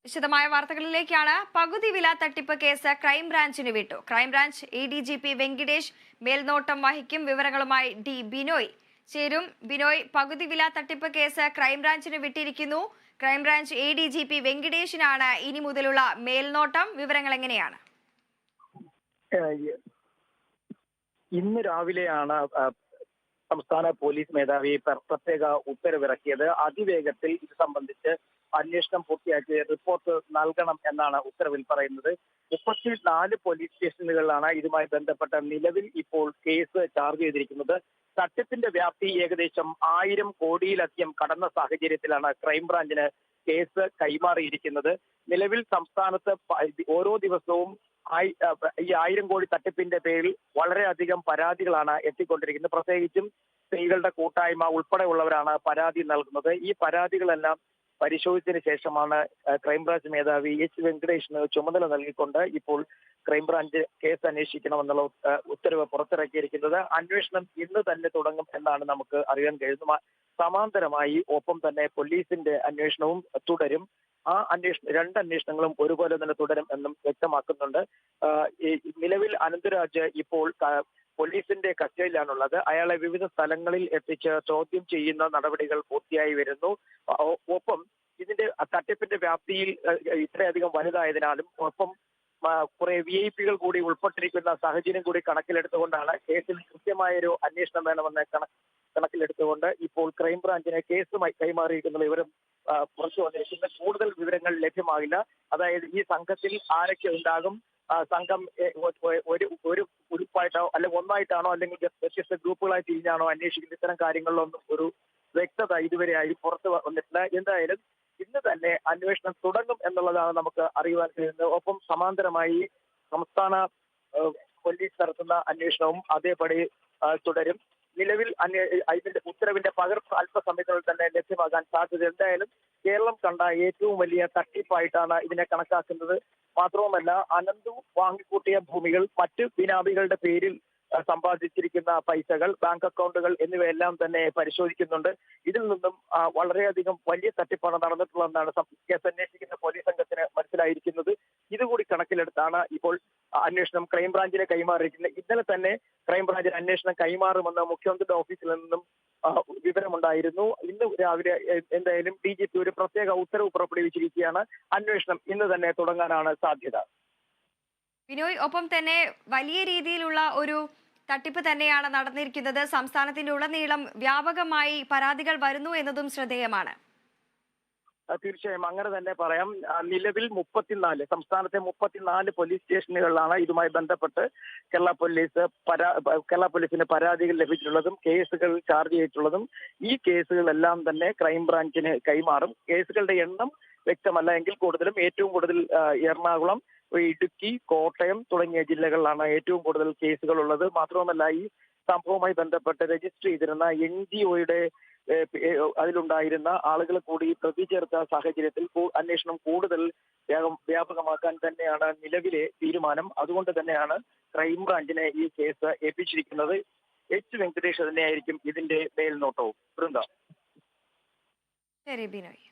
വിശദമായ വാർത്തകളിലേക്കാണ്. പകുതി വില തട്ടിപ്പ് കേസ് ക്രൈംബ്രാഞ്ചിന് വിട്ടു. ക്രൈംബ്രാഞ്ച് ADGP വെങ്കിടേഷ് മേൽനോട്ടം വഹിക്കും. വിവരങ്ങളുമായി ബിനോയ് ചേരും. ബിനോയ്, പകുതി വില തട്ടിപ്പ് കേസ് ക്രൈംബ്രാഞ്ചിന് വിട്ടിരിക്കുന്നു. ക്രൈംബ്രാഞ്ച് ADGP വെങ്കിടേഷിനാണ് ഇനി മുതലുള്ള മേൽനോട്ടം. വിവരങ്ങൾ എങ്ങനെയാണ്? ഇന്ന് രാവിലെയാണ് സംസ്ഥാന പോലീസ് മേധാവി പ്രത്യേക ഉത്തരവിറക്കിയത്. അതിവേഗത്തിൽ ഇത് സംബന്ധിച്ച് അന്വേഷണം പൂർത്തിയാക്കി റിപ്പോർട്ട് നൽകണം എന്നാണ് ഉത്തരവിൽ പറയുന്നത്. 34 പോലീസ് സ്റ്റേഷനുകളിലാണ് ഇതുമായി ബന്ധപ്പെട്ട നിലവിൽ ഇപ്പോൾ കേസ് ചാർജ് ചെയ്തിരിക്കുന്നത്. തട്ടിപ്പിന്റെ വ്യാപ്തി ഏകദേശം 1000 കോടിയിലധികം കടന്ന സാഹചര്യത്തിലാണ് ക്രൈംബ്രാഞ്ചിന് കേസ് കൈമാറിയിരിക്കുന്നത്. നിലവിൽ സംസ്ഥാനത്ത് ഓരോ ദിവസവും ഈ 1000 കോടി തട്ടിപ്പിന്റെ പേരിൽ വളരെയധികം പരാതികളാണ് എത്തിക്കൊണ്ടിരിക്കുന്നത്. പ്രത്യേകിച്ചും സ്ത്രീകളുടെ കൂട്ടായ്മ ഉൾപ്പെടെയുള്ളവരാണ് പരാതി നൽകുന്നത്. ഈ പരാതികളെല്ലാം പരിശോധിച്ചതിന് ശേഷമാണ് ക്രൈംബ്രാഞ്ച് മേധാവി വെങ്കിടേഷിന് ചുമതല നൽകിക്കൊണ്ട് ഇപ്പോൾ ക്രൈംബ്രാഞ്ച് കേസ് അന്വേഷിക്കണമെന്നുള്ള ഉത്തരവ് പുറത്തിറക്കിയിരിക്കുന്നത്. അന്വേഷണം ഇന്ന് തന്നെ തുടങ്ങും എന്നാണ് നമുക്ക് അറിയാൻ കഴിയുന്നത്. സമാന്തരമായി ഒപ്പം തന്നെ പോലീസിന്റെ അന്വേഷണവും തുടരും. ആ രണ്ട് അന്വേഷണങ്ങളും ഒരുപോലെ തന്നെ തുടരും എന്നും വ്യക്തമാക്കുന്നുണ്ട്. നിലവിൽ അനന്തരാജ് ഇപ്പോൾ പോലീസിന്റെ കസ്റ്റഡിയിലാണുള്ളത്. അയാളെ വിവിധ സ്ഥലങ്ങളിൽ എത്തിച്ച് ചോദ്യം ചെയ്യുന്ന നടപടികൾ പൂർത്തിയായി വരുന്നു. ഒപ്പം ഇതിന്റെ തട്ടിപ്പിന്റെ വ്യാപ്തിയിൽ ഇത്രയധികം വലുതായതിനാലും ഒപ്പം കുറെ VIP കൂടി ഉൾപ്പെട്ടിരിക്കുന്ന സാഹചര്യം കൂടി കണക്കിലെടുത്തുകൊണ്ടാണ് കേസിൽ കൃത്യമായൊരു അന്വേഷണം വേണമെന്ന് കണക്കിലെടുത്തുകൊണ്ട് ഇപ്പോൾ ക്രൈംബ്രാഞ്ചിനെ കേസുമായി കൈമാറിയിരിക്കുന്ന വിവരം പുറത്തു വന്നിരിക്കുന്ന കൂടുതൽ വിവരങ്ങൾ ലഭ്യമാകില്ല. അതായത് ഈ സംഘത്തിൽ ആരൊക്കെ ഉണ്ടാകും, സംഘം ഒരു ഗ്രൂപ്പായിട്ടോ അല്ലെങ്കിൽ ഒന്നായിട്ടാണോ അല്ലെങ്കിൽ വ്യത്യസ്ത ഗ്രൂപ്പുകളായി തിരിഞ്ഞാണോ അന്വേഷിക്കുന്നത്, ഇത്തരം കാര്യങ്ങളിലൊന്നും ഒരു വ്യക്തത ഇതുവരെയായി പുറത്തു വന്നിട്ടില്ല. എന്തായാലും ഇന്ന് തന്നെ അന്വേഷണം തുടങ്ങും എന്നുള്ളതാണ് നമുക്ക് അറിയുവാൻ കഴിയുന്നത്. ഒപ്പം സമാന്തരമായി സംസ്ഥാന പോലീസ് നടത്തുന്ന അന്വേഷണവും അതേപടി തുടരും. നിലവിൽ ഇതിന്റെ ഉത്തരവിന്റെ പകർപ്പ് അല്പസമയത്തിനുള്ളിൽ തന്നെ ലഭ്യമാകാൻ സാധ്യത. എന്തായാലും കേരളം കണ്ട ഏറ്റവും വലിയ തട്ടിപ്പായിട്ടാണ് ഇതിനെ കണക്കാക്കുന്നത്. മാത്രവുമല്ല, അനന്തു വാങ്ങിക്കൂട്ടിയ ഭൂമികൾ, മറ്റ് ബിനാമികളുടെ പേരിൽ സമ്പാദിച്ചിരിക്കുന്ന പൈസകൾ, ബാങ്ക് അക്കൗണ്ടുകൾ എന്നിവയെല്ലാം തന്നെ പരിശോധിക്കുന്നുണ്ട്. ഇതിൽ നിന്നും വളരെയധികം വലിയ തട്ടിപ്പാണ് നടന്നിട്ടുള്ളതെന്നാണ് കേസ് അന്വേഷിക്കുന്ന പോലീസ് സംഘത്തിന് മനസ്സിലായിരിക്കുന്നത്. ഇതുകൂടി കണക്കിലെടുത്താണ് ഇപ്പോൾ അന്വേഷണം ക്രൈംബ്രാഞ്ചിനെ കൈമാറിയിരിക്കുന്നത്. ഇന്നലെ തന്നെ ക്രൈംബ്രാഞ്ചിന് അന്വേഷണം കൈമാറുമെന്ന് മുഖ്യമന്ത്രിയുടെ ഓഫീസിൽ നിന്നും വിവരമുണ്ടായിരുന്നു. ഇന്ന് രാവിലെ എന്തായാലും DGP ഒരു പ്രത്യേക ഉത്തരവ് പുറപ്പെടുവിച്ചിരിക്കുകയാണ്. അന്വേഷണം ഇന്ന് തന്നെ തുടങ്ങാനാണ് സാധ്യത. ബിനോയ്, ഒപ്പം തന്നെ വലിയ രീതിയിലുള്ള ഒരു തട്ടിപ്പ് തന്നെയാണ് നടന്നിരിക്കുന്നത്. സംസ്ഥാനത്തിന്റെ ഉടനീളം വ്യാപകമായി പരാതികൾ വരുന്നു എന്നതും ശ്രദ്ധേയമാണ്. തീർച്ചയായും അങ്ങനെ തന്നെ പറയാം. നിലവിൽ സംസ്ഥാനത്തെ 34 പോലീസ് സ്റ്റേഷനുകളിലാണ് ഇതുമായി ബന്ധപ്പെട്ട് കേരള പോലീസിന് പരാതികൾ ലഭിച്ചിട്ടുള്ളതും കേസുകൾ ചാർജ് ചെയ്തിട്ടുള്ളതും. ഈ കേസുകളെല്ലാം തന്നെ ക്രൈംബ്രാഞ്ചിന് കൈമാറും. കേസുകളുടെ എണ്ണം വ്യക്തമല്ല എങ്കിൽ കൂടുതലും ഏറ്റവും കൂടുതൽ എറണാകുളം, ഇടുക്കി, കോട്ടയം തുടങ്ങിയ ജില്ലകളിലാണ് ഏറ്റവും കൂടുതൽ കേസുകൾ ഉള്ളത്. മാത്രവുമല്ല, ഈ സംഭവവുമായി ബന്ധപ്പെട്ട് രജിസ്റ്റർ ചെയ്തിരുന്ന NGOയുടെ അതിലുണ്ടായിരുന്ന ആളുകൾ കൂടി പ്രതി ചേർത്ത സാഹചര്യത്തിൽ അന്വേഷണം കൂടുതൽ വ്യാപകമാക്കാൻ തന്നെയാണ് നിലവിലെ തീരുമാനം. അതുകൊണ്ട് തന്നെയാണ് ക്രൈംബ്രാഞ്ചിനെ ഈ കേസ് ഏൽപ്പിച്ചിരിക്കുന്നത്. വെങ്കിടേഷ് തന്നെയായിരിക്കും ഇതിന്റെ മേൽനോട്ടവും. വൃന്ദ. ശരി ബിനോയ്.